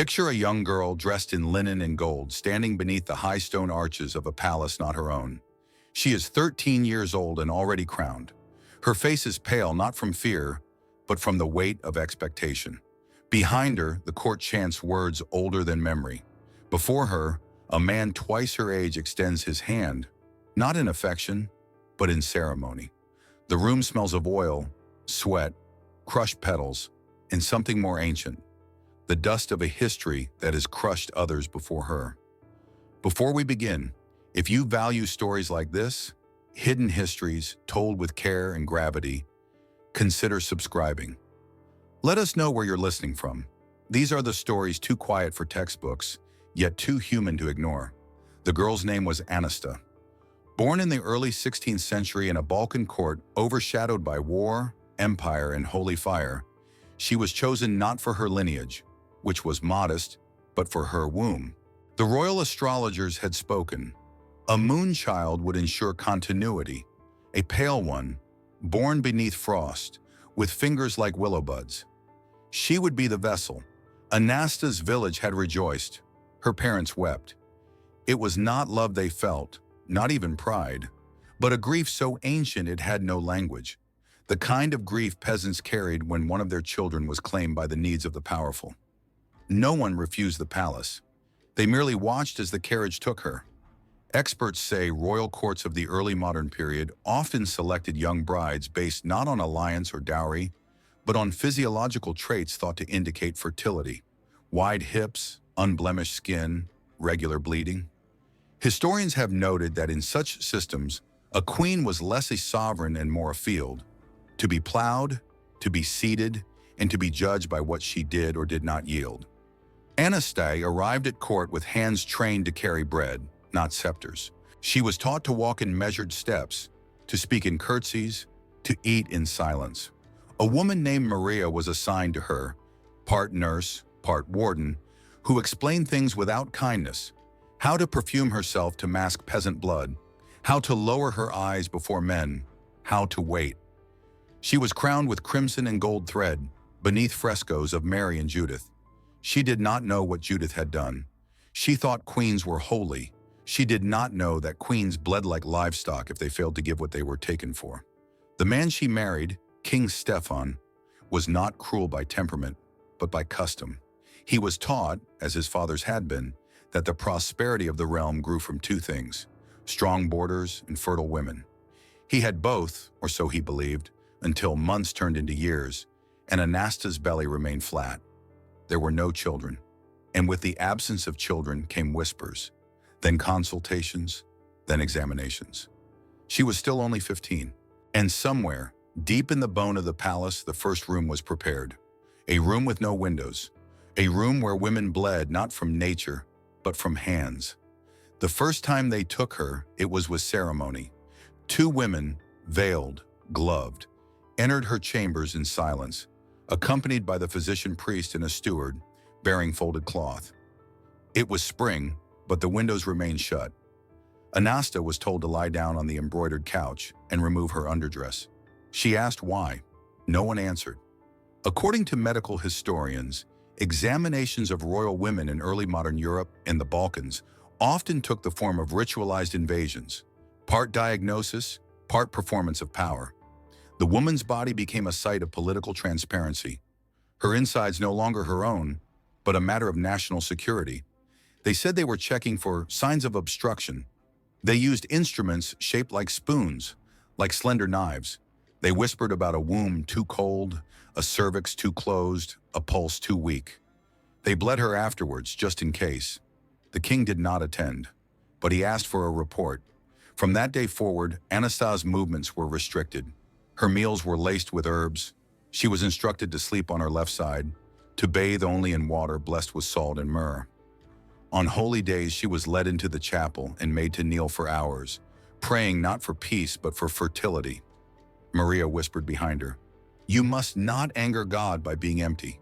Picture a young girl dressed in linen and gold standing beneath the high stone arches of a palace not her own. She is 13 years old and already crowned. Her face is pale not from fear, but from the weight of expectation. Behind her, the court chants words older than memory. Before her, a man twice her age extends his hand, not in affection, but in ceremony. The room smells of oil, sweat, crushed petals, and something more ancient, the dust of a history that has crushed others before her. Before we begin, if you value stories like this, hidden histories told with care and gravity, consider subscribing. Let us know where you're listening from. These are the stories too quiet for textbooks, yet too human to ignore. The girl's name was Anasta. Born in the early 16th century in a Balkan court overshadowed by war, empire, and holy fire, she was chosen not for her lineage, which was modest, but for her womb. The royal astrologers had spoken. A moon child would ensure continuity, a pale one, born beneath frost, with fingers like willow buds. She would be the vessel. Anasta's village had rejoiced. Her parents wept. It was not love they felt, not even pride, but a grief so ancient it had no language. The kind of grief peasants carried when one of their children was claimed by the needs of the powerful. No one refused the palace. They merely watched as the carriage took her. Experts say royal courts of the early modern period often selected young brides based not on alliance or dowry, but on physiological traits thought to indicate fertility: wide hips, unblemished skin, regular bleeding. Historians have noted that in such systems, a queen was less a sovereign and more a field, to be plowed, to be seated, and to be judged by what she did or did not yield. Anastasia arrived at court with hands trained to carry bread, not scepters. She was taught to walk in measured steps, to speak in curtsies, to eat in silence. A woman named Maria was assigned to her, part nurse, part warden, who explained things without kindness: how to perfume herself to mask peasant blood, how to lower her eyes before men, how to wait. She was crowned with crimson and gold thread, beneath frescoes of Mary and Judith. She did not know what Judith had done. She thought queens were holy. She did not know that queens bled like livestock if they failed to give what they were taken for. The man she married, King Stefan, was not cruel by temperament, but by custom. He was taught, as his fathers had been, that the prosperity of the realm grew from two things: strong borders and fertile women. He had both, or so he believed, until months turned into years, and Anasta's belly remained flat. There were no children, and with the absence of children came whispers, then consultations, then examinations. She was still only 15, and somewhere, deep in the bone of the palace, the first room was prepared. A room with no windows, a room where women bled not from nature, but from hands. The first time they took her, it was with ceremony. Two women, veiled, gloved, entered her chambers in silence, accompanied by the physician priest and a steward, bearing folded cloth. It was spring, but the windows remained shut. Anasta was told to lie down on the embroidered couch and remove her underdress. She asked why. No one answered. According to medical historians, examinations of royal women in early modern Europe and the Balkans often took the form of ritualized invasions, part diagnosis, part performance of power. The woman's body became a site of political transparency. Her insides no longer her own, but a matter of national security. They said they were checking for signs of obstruction. They used instruments shaped like spoons, like slender knives. They whispered about a womb too cold, a cervix too closed, a pulse too weak. They bled her afterwards, just in case. The king did not attend, but he asked for a report. From that day forward, Anasta's movements were restricted. Her meals were laced with herbs. She was instructed to sleep on her left side, to bathe only in water blessed with salt and myrrh. On holy days, she was led into the chapel and made to kneel for hours, praying not for peace but for fertility. Maria whispered behind her, "You must not anger God by being empty."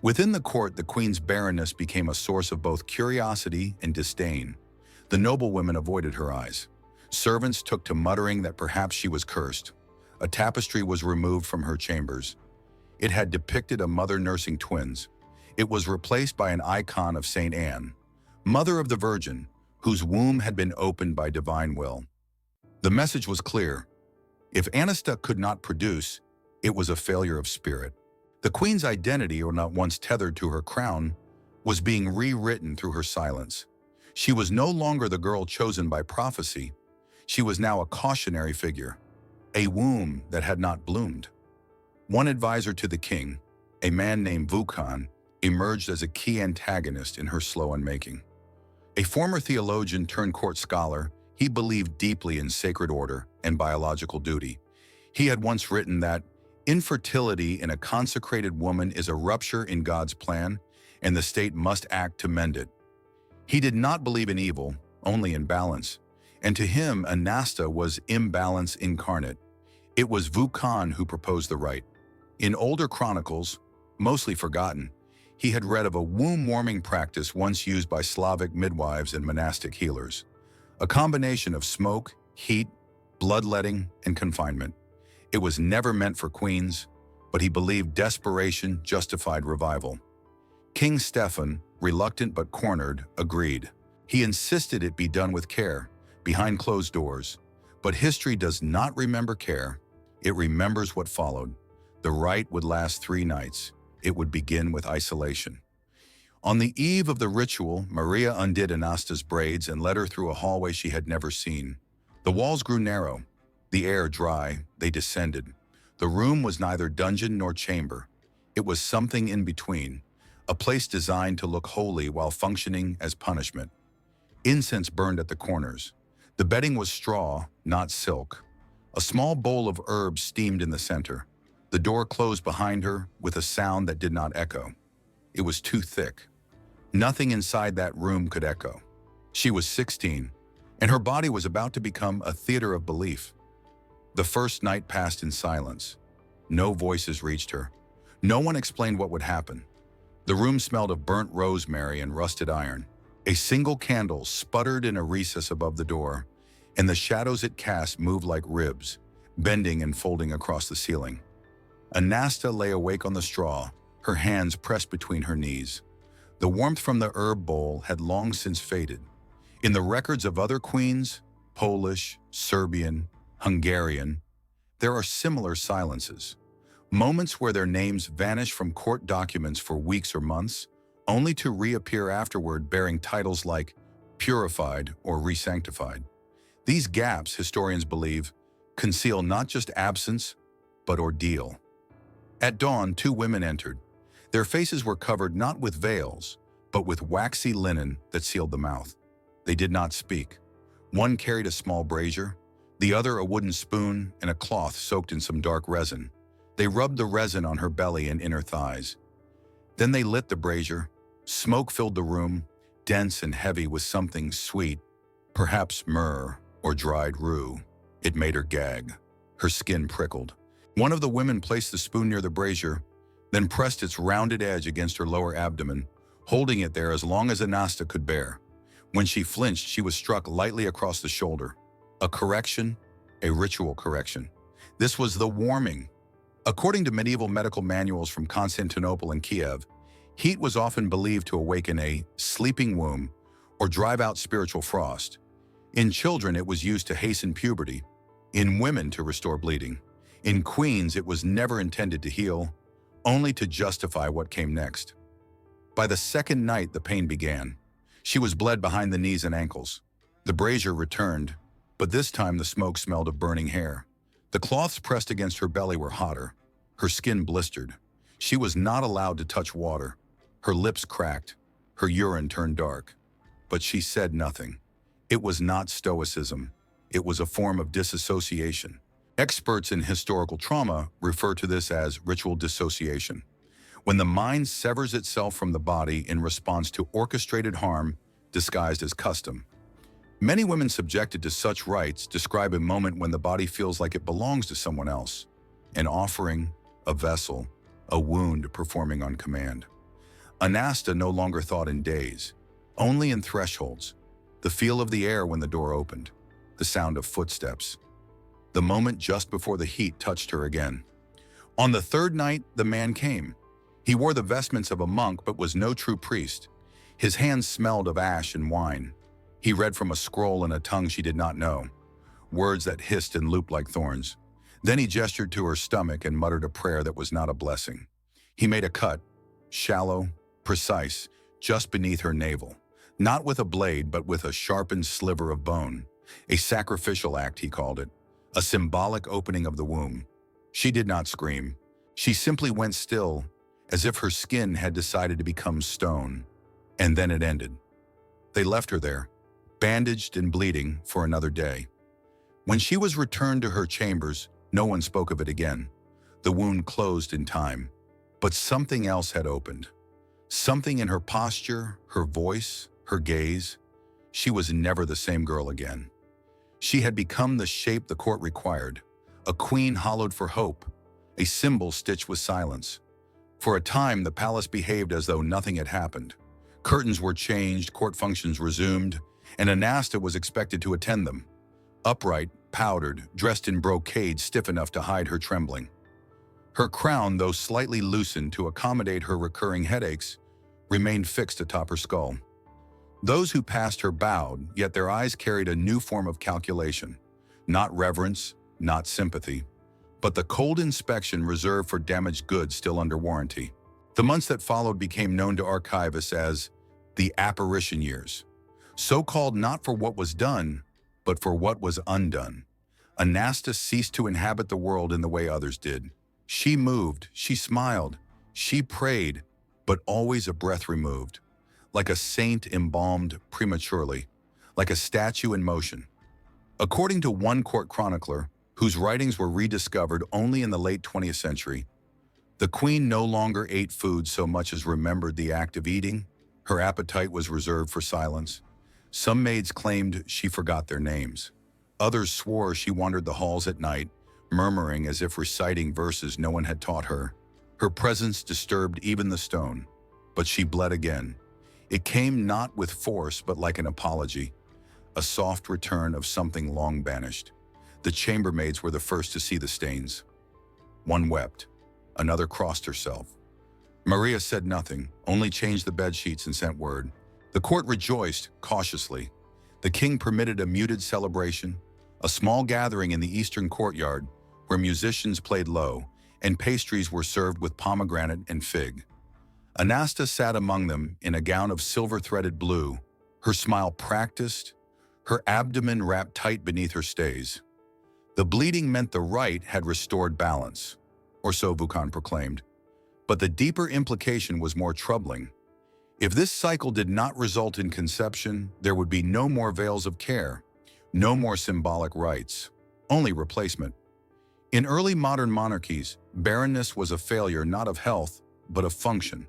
Within the court, the queen's barrenness became a source of both curiosity and disdain. The noblewomen avoided her eyes. Servants took to muttering that perhaps she was cursed. A tapestry was removed from her chambers. It had depicted a mother nursing twins. It was replaced by an icon of Saint Anne, Mother of the Virgin, whose womb had been opened by divine will. The message was clear. If Anasta could not produce, it was a failure of spirit. The queen's identity, or not once tethered to her crown, was being rewritten through her silence. She was no longer the girl chosen by prophecy. She was now a cautionary figure, a womb that had not bloomed. One advisor to the king, a man named Vukan, emerged as a key antagonist in her slow unmaking. A former theologian turned court scholar, he believed deeply in sacred order and biological duty. He had once written that infertility in a consecrated woman is a rupture in God's plan, and the state must act to mend it. He did not believe in evil, only in balance. And to him, Anasta was imbalance incarnate. It was Vukan who proposed the rite. In older chronicles, mostly forgotten, he had read of a womb-warming practice once used by Slavic midwives and monastic healers. A combination of smoke, heat, bloodletting, and confinement. It was never meant for queens, but he believed desperation justified revival. King Stefan, reluctant but cornered, agreed. He insisted it be done with care, behind closed doors. But history does not remember care. It remembers what followed. The rite would last 3 nights. It would begin with isolation. On the eve of the ritual, Maria undid Anasta's braids and led her through a hallway she had never seen. The walls grew narrow, the air dry. They descended. The room was neither dungeon nor chamber. It was something in between, a place designed to look holy while functioning as punishment. Incense burned at the corners. The bedding was straw, not silk. A small bowl of herbs steamed in the center. The door closed behind her with a sound that did not echo. It was too thick. Nothing inside that room could echo. She was 16, and her body was about to become a theater of belief. The first night passed in silence. No voices reached her. No one explained what would happen. The room smelled of burnt rosemary and rusted iron. A single candle sputtered in a recess above the door, and the shadows it cast moved like ribs, bending and folding across the ceiling. Anasta lay awake on the straw, her hands pressed between her knees. The warmth from the herb bowl had long since faded. In the records of other queens, Polish, Serbian, Hungarian, there are similar silences. Moments where their names vanish from court documents for weeks or months, only to reappear afterward bearing titles like purified or resanctified. These gaps, historians believe, conceal not just absence, but ordeal. At dawn, 2 women entered. Their faces were covered not with veils, but with waxy linen that sealed the mouth. They did not speak. One carried a small brazier, the other a wooden spoon and a cloth soaked in some dark resin. They rubbed the resin on her belly and inner thighs. Then they lit the brazier. Smoke filled the room, dense and heavy with something sweet, perhaps myrrh or dried rue. It made her gag. Her skin prickled. One of the women placed the spoon near the brazier, then pressed its rounded edge against her lower abdomen, holding it there as long as Anasta could bear. When she flinched, she was struck lightly across the shoulder. A correction, a ritual correction. This was the warming. According to medieval medical manuals from Constantinople and Kiev, heat was often believed to awaken a sleeping womb or drive out spiritual frost. In children, it was used to hasten puberty. In women, to restore bleeding. In queens, it was never intended to heal, only to justify what came next. By the second night, the pain began. She was bled behind the knees and ankles. The brazier returned, but this time the smoke smelled of burning hair. The cloths pressed against her belly were hotter. Her skin blistered. She was not allowed to touch water. Her lips cracked. Her urine turned dark. But she said nothing. It was not stoicism. It was a form of disassociation. Experts in historical trauma refer to this as ritual dissociation, when the mind severs itself from the body in response to orchestrated harm disguised as custom. Many women subjected to such rites describe a moment when the body feels like it belongs to someone else, an offering, a vessel, a wound performing on command. Anasta no longer thought in days, only in thresholds, the feel of the air when the door opened, the sound of footsteps, the moment just before the heat touched her again. On the 3rd night, the man came. He wore the vestments of a monk but was no true priest. His hands smelled of ash and wine. He read from a scroll in a tongue she did not know, words that hissed and looped like thorns. Then he gestured to her stomach and muttered a prayer that was not a blessing. He made a cut, shallow, precise, just beneath her navel. Not with a blade, but with a sharpened sliver of bone. A sacrificial act, he called it. A symbolic opening of the womb. She did not scream. She simply went still, as if her skin had decided to become stone. And then it ended. They left her there, bandaged and bleeding, for another day. When she was returned to her chambers, no one spoke of it again. The wound closed in time. But something else had opened. Something in her posture, her voice, her gaze. She was never the same girl again. She had become the shape the court required, a queen hollowed for hope, a symbol stitched with silence. For a time, the palace behaved as though nothing had happened. Curtains were changed, court functions resumed, and Anasta was expected to attend them. Upright, powdered, dressed in brocade stiff enough to hide her trembling. Her crown, though slightly loosened to accommodate her recurring headaches, remained fixed atop her skull. Those who passed her bowed, yet their eyes carried a new form of calculation. Not reverence, not sympathy, but the cold inspection reserved for damaged goods still under warranty. The months that followed became known to archivists as the apparition years, so called not for what was done, but for what was undone. Anasta ceased to inhabit the world in the way others did. She moved, she smiled, she prayed, but always a breath removed, like a saint embalmed prematurely, like a statue in motion. According to one court chronicler, whose writings were rediscovered only in the late 20th century, the queen no longer ate food so much as remembered the act of eating. Her appetite was reserved for silence. Some maids claimed she forgot their names. Others swore she wandered the halls at night, murmuring as if reciting verses no one had taught her. Her presence disturbed even the stone, but she bled again. It came not with force, but like an apology, a soft return of something long banished. The chambermaids were the first to see the stains. One wept, another crossed herself. Maria said nothing, only changed the bed sheets and sent word. The court rejoiced, cautiously. The king permitted a muted celebration, a small gathering in the eastern courtyard where musicians played low and pastries were served with pomegranate and fig. Anasta sat among them in a gown of silver-threaded blue, her smile practiced, her abdomen wrapped tight beneath her stays. The bleeding meant the rite had restored balance, or so Vukan proclaimed. But the deeper implication was more troubling. If this cycle did not result in conception, there would be no more veils of care, no more symbolic rites, only replacement. In early modern monarchies, barrenness was a failure not of health, but of function.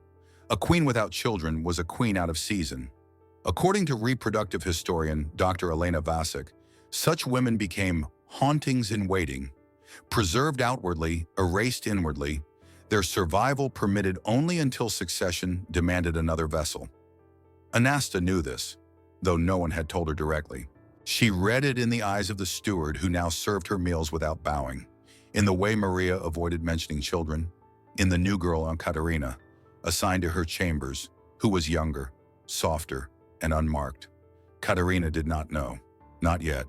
A queen without children was a queen out of season. According to reproductive historian Dr. Elena Vasic, such women became hauntings in waiting, preserved outwardly, erased inwardly, their survival permitted only until succession demanded another vessel. Anasta knew this, though no one had told her directly. She read it in the eyes of the steward who now served her meals without bowing, in the way Maria avoided mentioning children, in the new girl on Katerina, assigned to her chambers, who was younger, softer, and unmarked. Katerina did not know, not yet.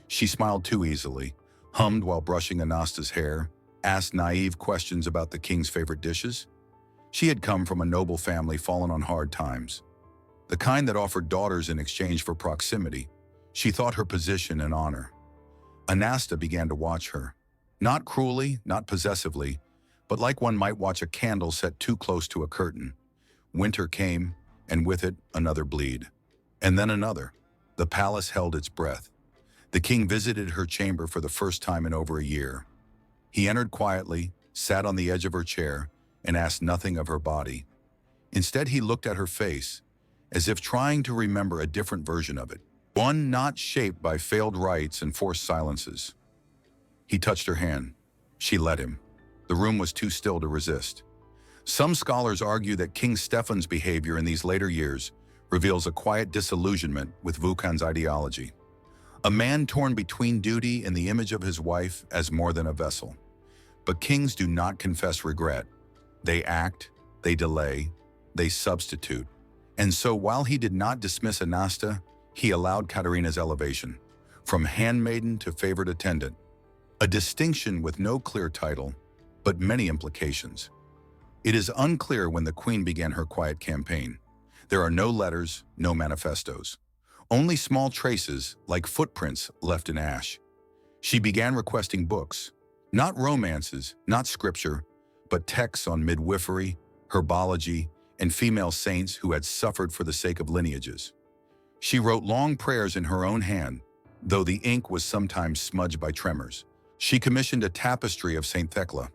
She smiled too easily, hummed while brushing Anasta's hair, asked naive questions about the king's favorite dishes. She had come from a noble family fallen on hard times, the kind that offered daughters in exchange for proximity. She thought her position an honor. Anasta began to watch her, not cruelly, not possessively, but like one might watch a candle set too close to a curtain. Winter came, and with it another bleed. And then another. The palace held its breath. The king visited her chamber for the first time in over a year. He entered quietly, sat on the edge of her chair, and asked nothing of her body. Instead, he looked at her face, as if trying to remember a different version of it, one not shaped by failed rites and forced silences. He touched her hand. She let him. The room was too still to resist. Some scholars argue that King Stefan's behavior in these later years reveals a quiet disillusionment with Vukan's ideology. A man torn between duty and the image of his wife as more than a vessel. But kings do not confess regret. They act, They delay, they substitute. And so while he did not dismiss Anasta, he allowed Katerina's elevation, from handmaiden to favored attendant, a distinction with no clear title, but many implications. It is unclear when the queen began her quiet campaign. There are no letters, no manifestos. Only small traces, like footprints left in ash. She began requesting books, not romances, not scripture, but texts on midwifery, herbology, and female saints who had suffered for the sake of lineages. She wrote long prayers in her own hand, though the ink was sometimes smudged by tremors. She commissioned a tapestry of Saint Thecla,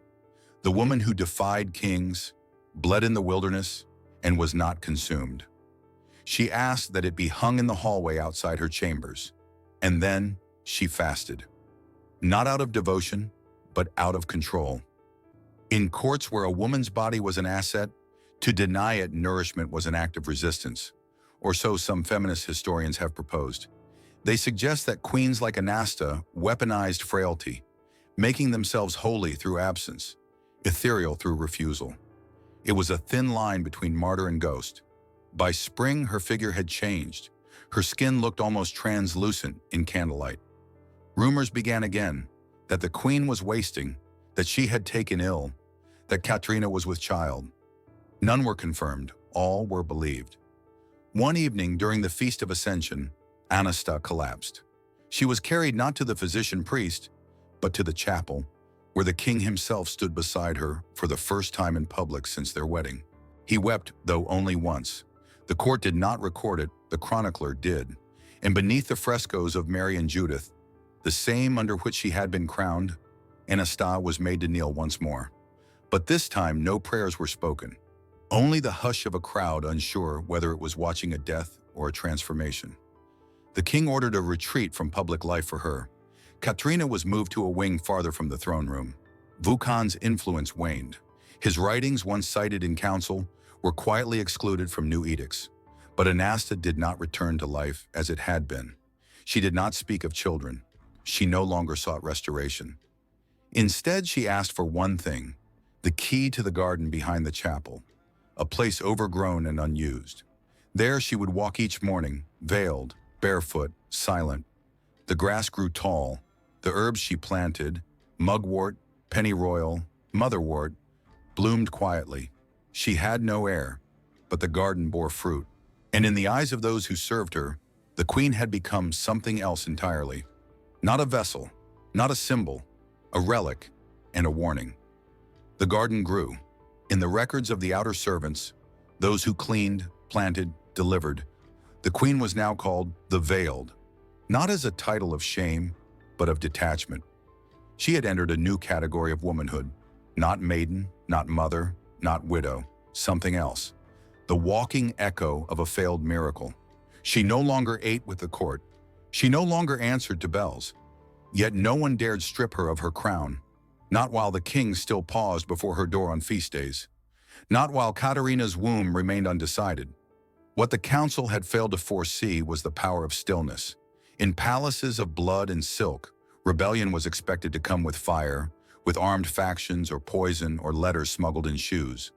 the woman who defied kings, bled in the wilderness, and was not consumed. She asked that it be hung in the hallway outside her chambers, and then she fasted. Not out of devotion, but out of control. In courts where a woman's body was an asset, to deny it nourishment was an act of resistance, or so some feminist historians have proposed. They suggest that queens like Anasta weaponized frailty, making themselves holy through absence, ethereal through refusal. It was a thin line between martyr and ghost. By spring, her figure had changed. Her skin looked almost translucent in candlelight. Rumors began again that the queen was wasting, that she had taken ill, that Katerina was with child. None were confirmed, all were believed. One evening during the Feast of Ascension, Anasta collapsed. She was carried not to the physician-priest, but to the chapel, where the king himself stood beside her for the first time in public since their wedding. He wept, though only once. The court did not record it, the chronicler did. And beneath the frescoes of Mary and Judith, the same under which she had been crowned, Anasta was made to kneel once more. But this time no prayers were spoken. Only the hush of a crowd unsure whether it was watching a death or a transformation. The king ordered a retreat from public life for her. Katerina was moved to a wing farther from the throne room. Vukan's influence waned. His writings, once cited in council, were quietly excluded from new edicts. But Anasta did not return to life as it had been. She did not speak of children. She no longer sought restoration. Instead, she asked for one thing, the key to the garden behind the chapel, a place overgrown and unused. There she would walk each morning, veiled, barefoot, silent. The grass grew tall. The herbs she planted, mugwort, pennyroyal, motherwort, bloomed quietly. She had no heir, but the garden bore fruit. And in the eyes of those who served her, the queen had become something else entirely. Not a vessel, not a symbol, a relic, and a warning. The garden grew. In the records of the outer servants, those who cleaned, planted, delivered, the queen was now called the Veiled, not as a title of shame, but of detachment. She had entered a new category of womanhood, not maiden, not mother, not widow, something else. The walking echo of a failed miracle. She no longer ate with the court. She no longer answered to bells. Yet no one dared strip her of her crown, not while the king still paused before her door on feast days, not while Katerina's womb remained undecided. What the council had failed to foresee was the power of stillness. In palaces of blood and silk, rebellion was expected to come with fire, with armed factions or poison or letters smuggled in shoes.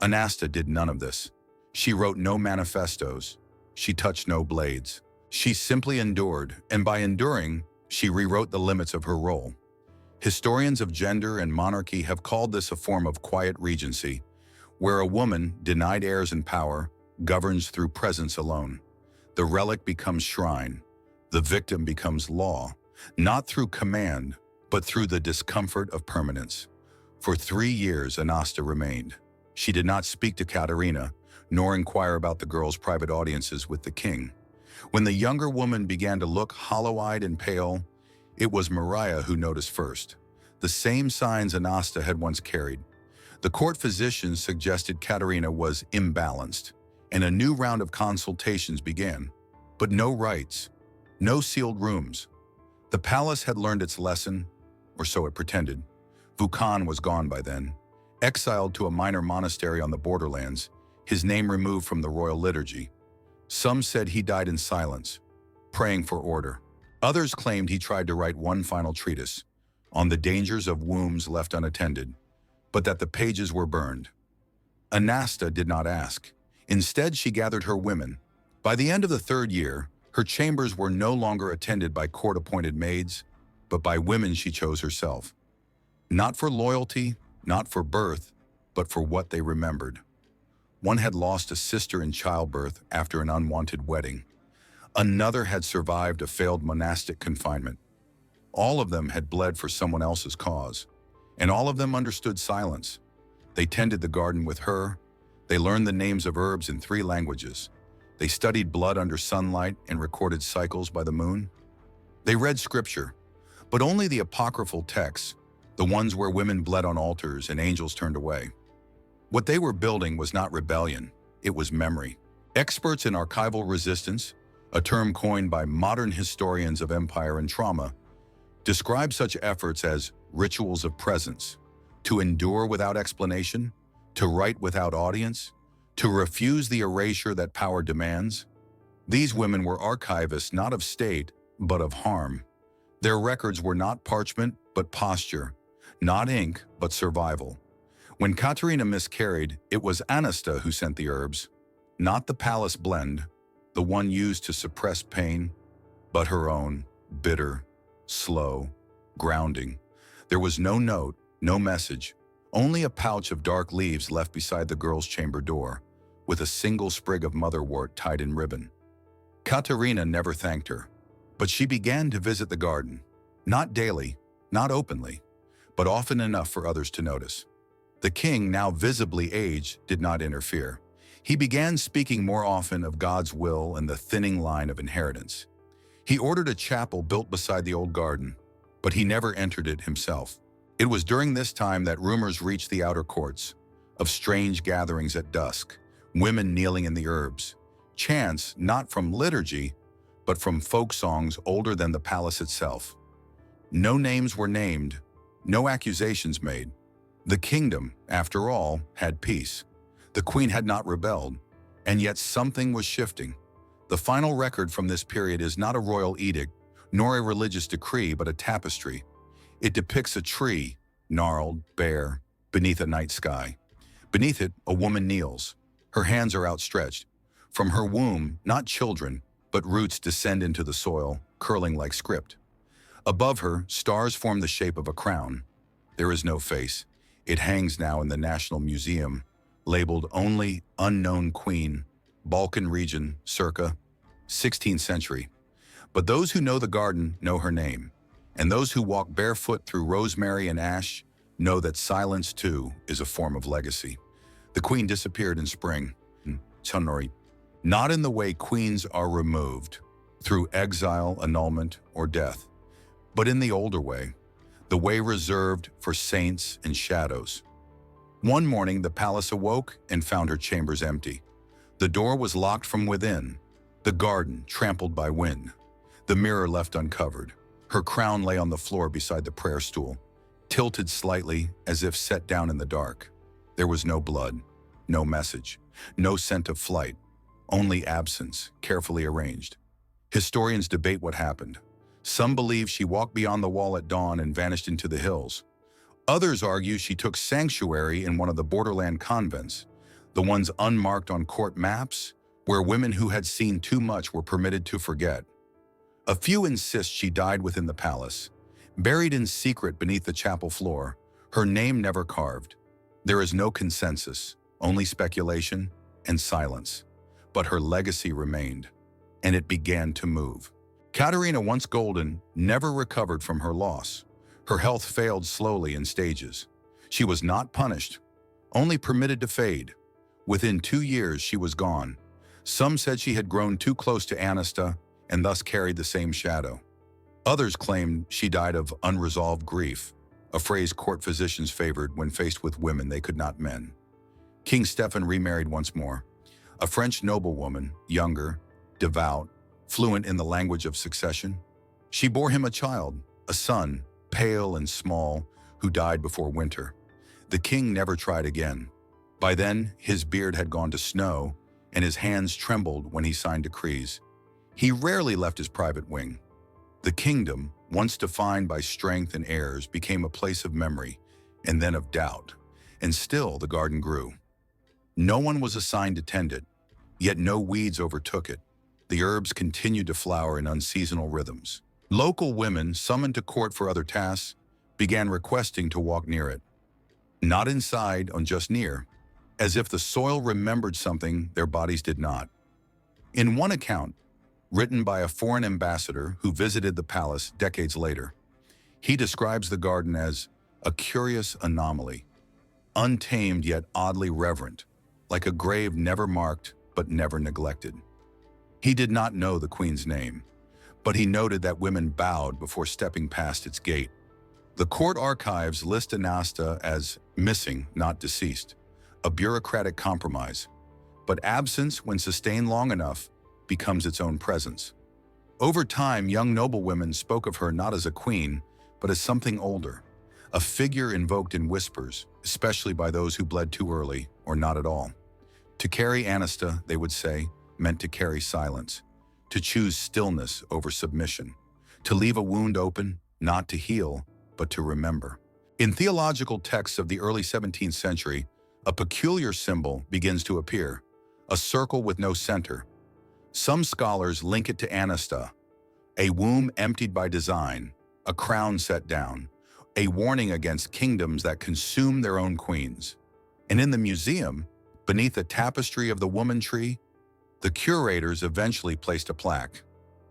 Anasta did none of this. She wrote no manifestos. She touched no blades. She simply endured, and by enduring, she rewrote the limits of her role. Historians of gender and monarchy have called this a form of quiet regency, where a woman, denied heirs and power, governs through presence alone. The relic becomes shrine. The victim becomes law, not through command, but through the discomfort of permanence. For 3 years, Anasta remained. She did not speak to Katerina, nor inquire about the girl's private audiences with the king. When the younger woman began to look hollow-eyed and pale, it was Maria who noticed first. The same signs Anasta had once carried. The court physicians suggested Katerina was imbalanced, and a new round of consultations began. But no rites, no sealed rooms. The palace had learned its lesson, or so it pretended. Vukan was gone by then, exiled to a minor monastery on the borderlands, his name removed from the royal liturgy. Some said he died in silence, praying for order. Others claimed he tried to write one final treatise on the dangers of wombs left unattended, but that the pages were burned. Anasta did not ask. Instead, she gathered her women. By the end of the third year, her chambers were no longer attended by court-appointed maids, but by women she chose herself. Not for loyalty, not for birth, but for what they remembered. One had lost a sister in childbirth after an unwanted wedding. Another had survived a failed monastic confinement. All of them had bled for someone else's cause, and all of them understood silence. They tended the garden with her. They learned the names of herbs in 3 languages. They studied blood under sunlight and recorded cycles by the moon. They read scripture, but only the apocryphal texts, the ones where women bled on altars and angels turned away. What they were building was not rebellion, it was memory. Experts in archival resistance, a term coined by modern historians of empire and trauma, describe such efforts as rituals of presence, to endure without explanation, to write without audience, to refuse the erasure that power demands. These women were archivists not of state, but of harm. Their records were not parchment, but posture, not ink, but survival. When Katerina miscarried, it was Anasta who sent the herbs, not the palace blend, the one used to suppress pain, but her own, bitter, slow, grounding. There was no note, no message, only a pouch of dark leaves left beside the girl's chamber door, with a single sprig of motherwort tied in ribbon. Katerina never thanked her, but she began to visit the garden, not daily, not openly, but often enough for others to notice. The king, now visibly aged, did not interfere. He began speaking more often of God's will and the thinning line of inheritance. He ordered a chapel built beside the old garden, but he never entered it himself. It was during this time that rumors reached the outer courts, of strange gatherings at dusk, women kneeling in the herbs, chants not from liturgy, but from folk songs older than the palace itself. No names were named, no accusations made. The kingdom, after all, had peace. The queen had not rebelled, and yet something was shifting. The final record from this period is not a royal edict, nor a religious decree, but a tapestry. It depicts a tree, gnarled, bare, beneath a night sky. Beneath it, a woman kneels. Her hands are outstretched. From her womb, not children, but roots descend into the soil, curling like script. Above her, stars form the shape of a crown. There is no face. It hangs now in the National Museum, labeled only Unknown Queen, Balkan region, circa 16th century. But those who know the garden know her name, and those who walk barefoot through rosemary and ash know that silence, too, is a form of legacy. The queen disappeared in spring, not in the way queens are removed, through exile, annulment, or death, but in the older way, the way reserved for saints and shadows. One morning, the palace awoke and found her chambers empty. The door was locked from within, the garden trampled by wind, the mirror left uncovered. Her crown lay on the floor beside the prayer stool, tilted slightly as if set down in the dark. There was no blood, no message, no scent of flight, only absence, carefully arranged. Historians debate what happened. Some believe she walked beyond the wall at dawn and vanished into the hills. Others argue she took sanctuary in one of the borderland convents, the ones unmarked on court maps, where women who had seen too much were permitted to forget. A few insist she died within the palace, buried in secret beneath the chapel floor, her name never carved. There is no consensus, only speculation and silence. But her legacy remained, and it began to move. Katerina, once golden, never recovered from her loss. Her health failed slowly in stages. She was not punished, only permitted to fade. Within 2 years, she was gone. Some said she had grown too close to Anasta and thus carried the same shadow. Others claimed she died of unresolved grief, a phrase court physicians favored when faced with women they could not mend. King Stephen remarried once more. A French noblewoman, younger, devout, fluent in the language of succession. She bore him a child, a son, pale and small, who died before winter. The king never tried again. By then, his beard had gone to snow, and his hands trembled when he signed decrees. He rarely left his private wing. The kingdom, once defined by strength and heirs, became a place of memory, and then of doubt. And still the garden grew. No one was assigned to tend it, yet no weeds overtook it. The herbs continued to flower in unseasonal rhythms. Local women, summoned to court for other tasks, began requesting to walk near it. Not inside, on just near, as if the soil remembered something their bodies did not. In one account, written by a foreign ambassador who visited the palace decades later, he describes the garden as a curious anomaly, untamed yet oddly reverent, like a grave never marked but never neglected. He did not know the queen's name, but he noted that women bowed before stepping past its gate. The court archives list Anasta as missing, not deceased, a bureaucratic compromise, but absence, when sustained long enough, becomes its own presence. Over time, young noblewomen spoke of her not as a queen, but as something older, a figure invoked in whispers, especially by those who bled too early or not at all. To carry Anasta, they would say, meant to carry silence, to choose stillness over submission, to leave a wound open, not to heal, but to remember. In theological texts of the early 17th century, a peculiar symbol begins to appear, a circle with no center. Some scholars link it to Anasta, a womb emptied by design, a crown set down, a warning against kingdoms that consume their own queens. And in the museum, beneath a tapestry of the woman tree, the curators eventually placed a plaque.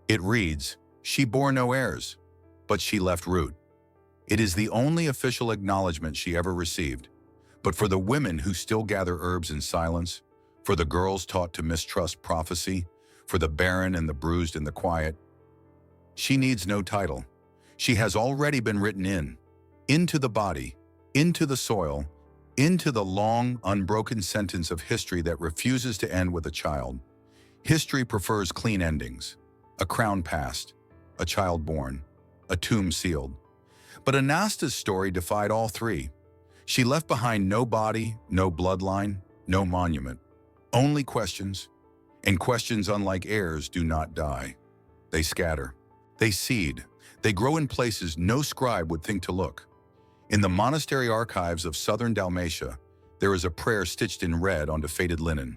It reads, "She bore no heirs, but she left root." It is the only official acknowledgement she ever received. But for the women who still gather herbs in silence, for the girls taught to mistrust prophecy, for the barren and the bruised in the quiet, she needs no title. She has already been written into the body, into the soil, into the long, unbroken sentence of history that refuses to end with a child. History prefers clean endings, a crown passed, a child born, a tomb sealed. But Anasta's story defied all three. She left behind no body, no bloodline, no monument, only questions. And questions, unlike heirs, do not die. They scatter, they seed, they grow in places no scribe would think to look. In the monastery archives of southern Dalmatia, there is a prayer stitched in red onto faded linen.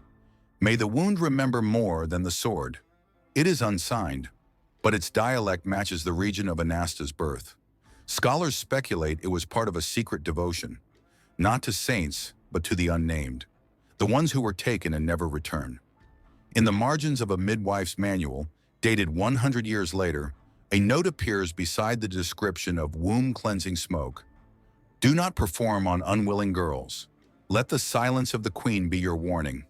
May the wound remember more than the sword. It is unsigned, but its dialect matches the region of Anasta's birth. Scholars speculate it was part of a secret devotion, not to saints, but to the unnamed, the ones who were taken and never returned. In the margins of a midwife's manual, dated 100 years later, a note appears beside the description of womb-cleansing smoke. "Do not perform on unwilling girls. Let the silence of the queen be your warning."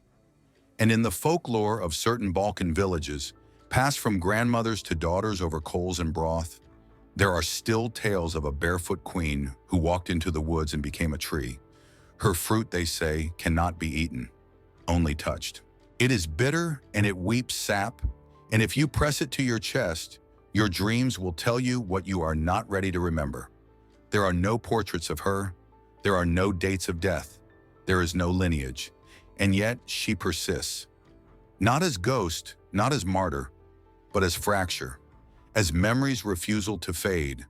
And in the folklore of certain Balkan villages, passed from grandmothers to daughters over coals and broth, there are still tales of a barefoot queen who walked into the woods and became a tree. Her fruit, they say, cannot be eaten, only touched. It is bitter and it weeps sap, and if you press it to your chest, your dreams will tell you what you are not ready to remember. There are no portraits of her, there are no dates of death, there is no lineage, and yet she persists. Not as ghost, not as martyr, but as fracture, as memory's refusal to fade,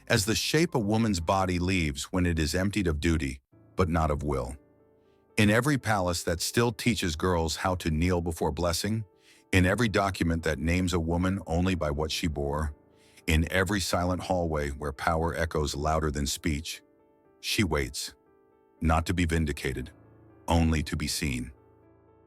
as the shape a woman's body leaves when it is emptied of duty, but not of will. In every palace that still teaches girls how to kneel before blessing, in every document that names a woman only by what she bore, in every silent hallway where power echoes louder than speech, she waits, not to be vindicated, only to be seen.